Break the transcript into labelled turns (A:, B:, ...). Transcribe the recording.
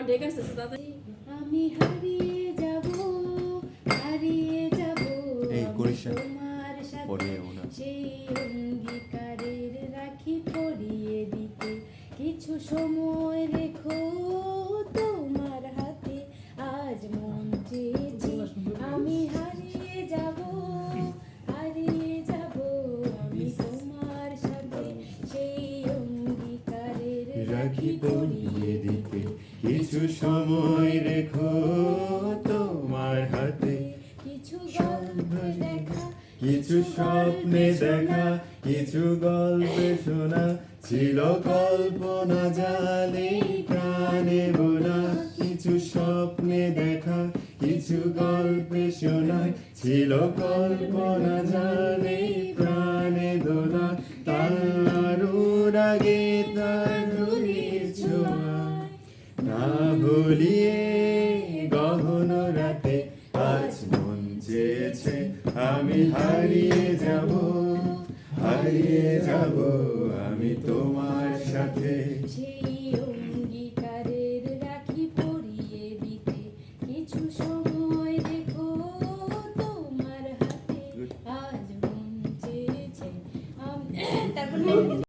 A: আমি হারিয়ে যাব তোমার সাথে সেই অঙ্গীকারের রাখি পরিয়ে দিতে কিছু সময় রেখো তোমার হাতে আজ মন চেয়েছে আমি হারিয়ে যাব আমি তোমার সাথে সেই অঙ্গীকারের রাখি পরিয়ে দিতে
B: কিছু সময় রেখো তোমার হাতে
A: কিছু গল্পে দেখা
B: কিছু স্বপ্নে দেখা কিছু গল্পে শোনা ছিল কল্পনা জালে প্রাণে বোনা কিছু স্বপ্নে দেখা কিছু গল্পে শোনা ছিল কল্পনা জালে প্রাণে দোলা তার আগে তার ধুলির ছোঁয়ায় না ভুলিয়ে গহন রাতে আজ মন চেয়েছে আমি হারিয়ে যাব আমি তোমার সাথে
A: সেই অঙ্গীকারের রাখি পরিয়ে দিতে কিছু সময় রেখো তোমার হাতে আজ মন চেয়েছে তারপর